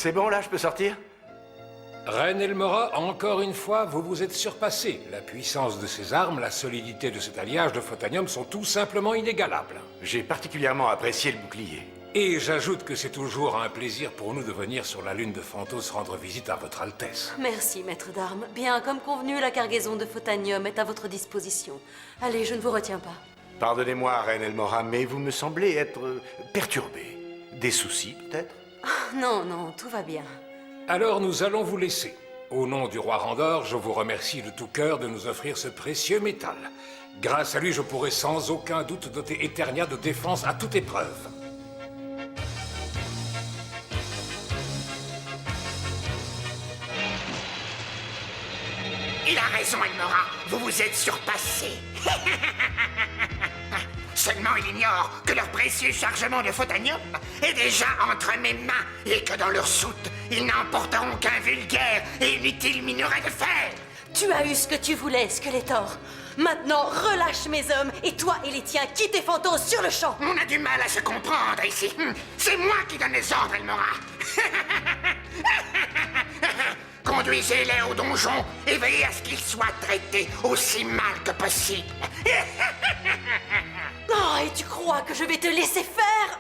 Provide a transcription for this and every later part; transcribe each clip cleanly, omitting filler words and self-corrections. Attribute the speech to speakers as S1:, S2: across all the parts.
S1: C'est bon, là, je peux sortir?
S2: Reine Elmora, encore une fois, vous vous êtes surpassé. La puissance de ces armes, la solidité de cet alliage de photanium sont tout simplement inégalables.
S1: J'ai particulièrement apprécié le bouclier.
S2: Et j'ajoute que c'est toujours un plaisir pour nous de venir sur la lune de Phantos rendre visite à votre Altesse.
S3: Merci, maître d'armes. Bien, comme convenu, la cargaison de photanium est à votre disposition. Allez, je ne vous retiens pas.
S1: Pardonnez-moi, Reine Elmora, mais vous me semblez être perturbée. Des soucis, peut-être?
S3: Non, non, tout va bien.
S2: Alors nous allons vous laisser. Au nom du roi Randor, je vous remercie de tout cœur de nous offrir ce précieux métal. Grâce à lui, je pourrai sans aucun doute doter Eternia de défense à toute épreuve.
S4: Il a raison, Elmora. Vous vous êtes surpassé. Seulement, il ignore que leur précieux chargement de photanium est déjà entre mes mains et que dans leur soute, ils n'emporteront qu'un vulgaire et inutile minerai de fer.
S3: Tu as eu ce que tu voulais, Skeletor. Maintenant, relâche mes hommes et toi et les tiens, quittez Phantos sur le champ.
S4: On a du mal à se comprendre ici. C'est moi qui donne les ordres, Elmora. Conduisez-les au donjon et veillez à ce qu'ils soient traités aussi mal que possible.
S3: Oh, et tu crois que je vais te laisser faire?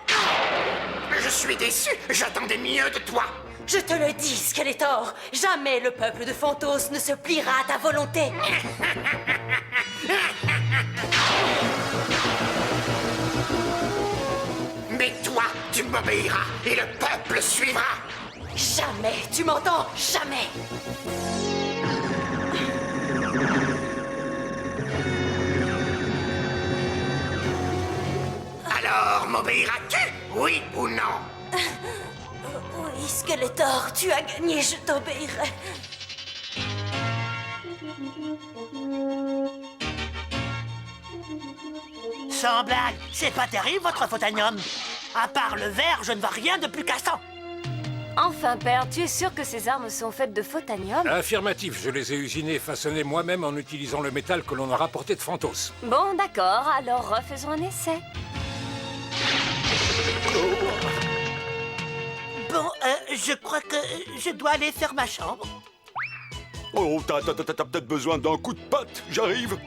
S4: Je suis déçu, j'attendais mieux de toi.
S3: Je te le dis, Skeletor, jamais le peuple de Phantos ne se pliera à ta volonté.
S4: Mais toi, tu m'obéiras et le peuple suivra.
S3: Jamais, tu m'entends? Jamais.
S4: Alors, m'obéiras-tu, oui ou non?
S3: Oui, Skeletor, tu as gagné, je t'obéirai.
S5: Sans blague, c'est pas terrible votre photanium. À part le verre, je ne vois rien de plus cassant.
S6: Enfin, père, tu es sûr que ces armes sont faites de photanium?
S2: Affirmatif, je les ai usinées et façonnées moi-même en utilisant le métal que l'on a rapporté de Phantos.
S6: Bon, d'accord, alors refaisons un essai.
S5: Bon, je crois que je dois aller faire ma chambre.
S7: Oh, t'as peut-être besoin d'un coup de patte, j'arrive.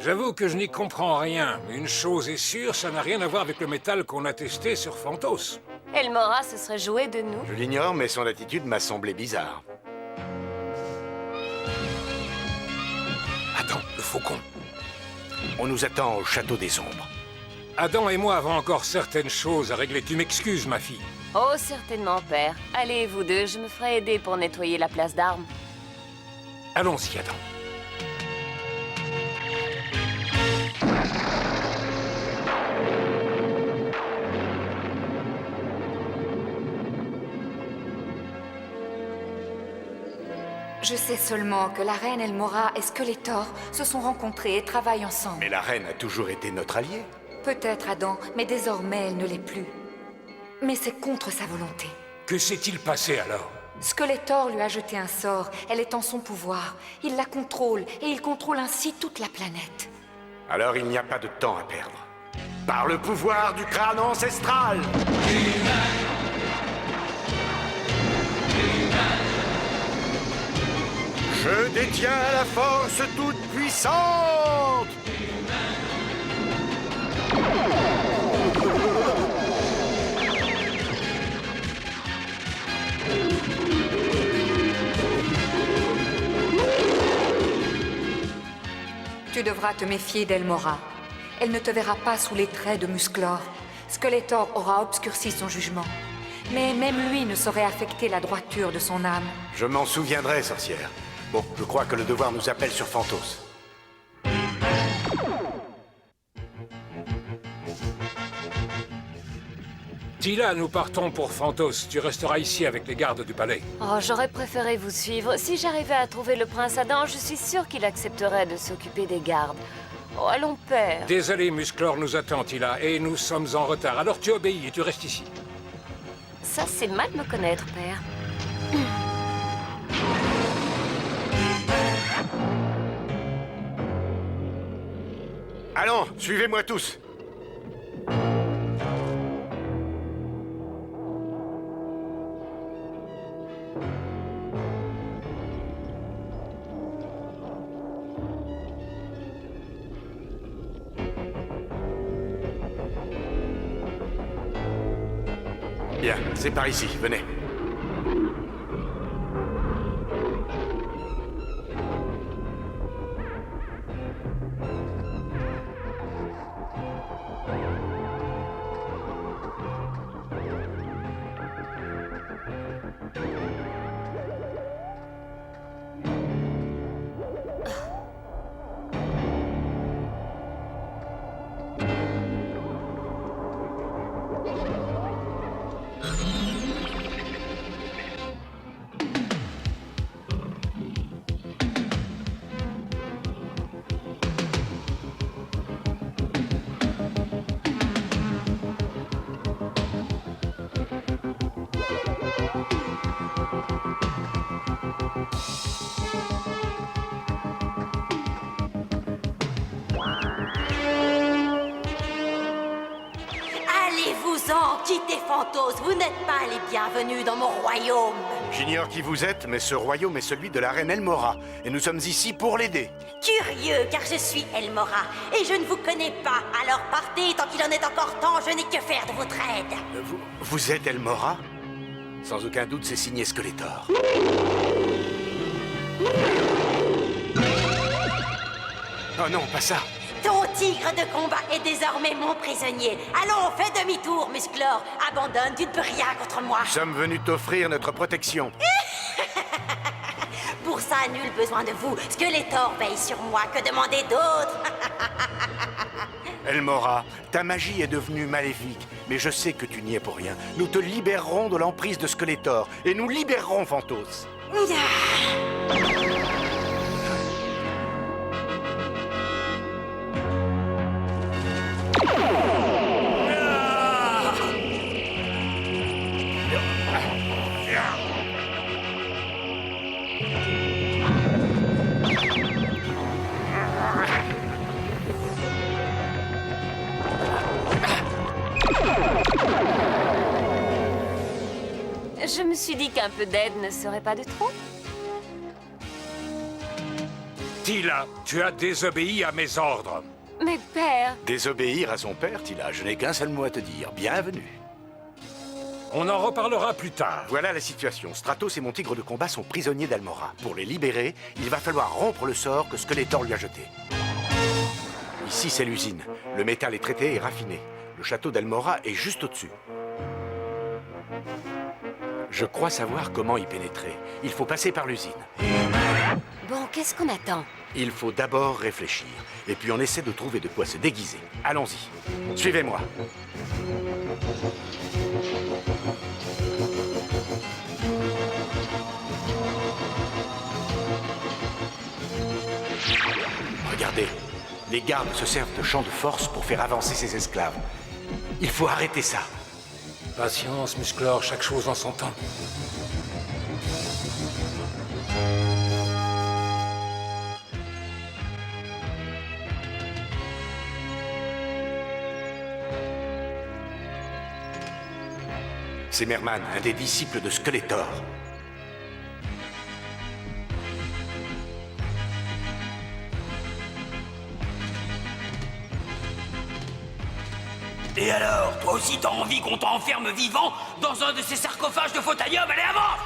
S2: J'avoue que je n'y comprends rien, mais une chose est sûre, ça n'a rien à voir avec le métal qu'on a testé sur Phantos.
S6: Elmora se serait joué de nous.
S1: Je l'ignore, mais son attitude m'a semblé bizarre.
S2: Attends, le faucon.
S1: On nous attend au Château des Ombres.
S2: Adam et moi avons encore certaines choses à régler. Tu m'excuses, ma fille.
S6: Oh, certainement, père. Allez, vous deux, je me ferai aider pour nettoyer la place d'armes.
S2: Allons-y, Adam.
S8: Je sais seulement que la reine Elmora et Skeletor se sont rencontrés et travaillent ensemble.
S1: Mais la reine a toujours été notre alliée.
S8: Peut-être, Adam, mais désormais elle ne l'est plus. Mais c'est contre sa volonté.
S2: Que s'est-il passé alors?
S8: Skeletor lui a jeté un sort, elle est en son pouvoir. Il la contrôle, et il contrôle ainsi toute la planète.
S1: Alors il n'y a pas de temps à perdre. Par le pouvoir du crâne ancestral! Je détiens la force toute puissante!
S8: Tu devras te méfier d'Elmora. Elle ne te verra pas sous les traits de Musclor. Skeletor aura obscurci son jugement. Mais même lui ne saurait affecter la droiture de son âme.
S1: Je m'en souviendrai, sorcière. Bon, je crois que le devoir nous appelle sur Phantos.
S2: Tila, nous partons pour Phantos. Tu resteras ici avec les gardes du palais.
S6: Oh, j'aurais préféré vous suivre. Si j'arrivais à trouver le prince Adam, je suis sûre qu'il accepterait de s'occuper des gardes. Oh, allons, père.
S2: Désolé, Musclor nous attend, Tila, et nous sommes en retard. Alors tu obéis et tu restes ici.
S6: Ça, c'est mal me connaître, père.
S1: Allons, suivez-moi tous. Bien, c'est par ici, venez.
S3: Allez-vous-en, quittez Phantos, vous n'êtes pas les bienvenus dans mon royaume.
S1: J'ignore qui vous êtes, mais ce royaume est celui de la reine Elmora, et nous sommes ici pour l'aider.
S3: Curieux, car je suis Elmora, et je ne vous connais pas, alors partez tant qu'il en est encore temps, je n'ai que faire de votre aide.
S1: Vous êtes Elmora? Sans aucun doute, c'est signé Skeletor. Oh non, pas ça.
S3: Ton tigre de combat est désormais mon prisonnier. Allons, fais demi-tour, Musclor. Abandonne, tu ne peux rien contre moi.
S1: Nous sommes venus t'offrir notre protection.
S3: Pour ça, nul besoin de vous. Skeletor veille sur moi, que demander d'autre?
S1: Elmora, ta magie est devenue maléfique, mais je sais que tu n'y es pour rien. Nous te libérerons de l'emprise de Skeletor, et nous libérerons Phantos.
S6: Je me suis dit qu'un peu d'aide ne serait pas de trop.
S2: Tila, tu as désobéi à mes ordres.
S6: Mais père,
S1: Désobéir à son père, Tila, je n'ai qu'un seul mot à te dire. Bienvenue.
S2: On en reparlera plus tard.
S1: Voilà la situation. Stratos et mon tigre de combat sont prisonniers d'Elmora. Pour les libérer, il va falloir rompre le sort que Skeletor lui a jeté. Ici, c'est l'usine. Le métal est traité et raffiné. Le château d'Elmora est juste au-dessus. Je crois savoir comment y pénétrer. Il faut passer par l'usine.
S6: bon, qu'est-ce qu'on attend?
S1: Il faut d'abord réfléchir. Et puis on essaie de trouver de quoi se déguiser. Allons-y. Suivez-moi. Regardez. Les gardes se servent de champs de force pour faire avancer ces esclaves. Il faut arrêter ça.
S2: Patience, Musclor, chaque chose en son temps.
S1: C'est Merman, un des disciples de Skeletor.
S5: Et alors, toi aussi t'as envie qu'on t'enferme vivant dans un de ces sarcophages de photanium? Allez, avance!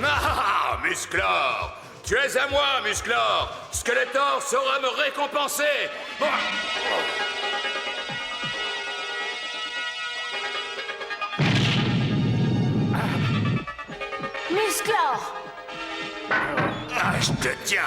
S9: Ah, Musclor! Tu es à moi, Musclor! Skeletor saura me récompenser!
S6: Musclor!
S9: Ah, je te tiens!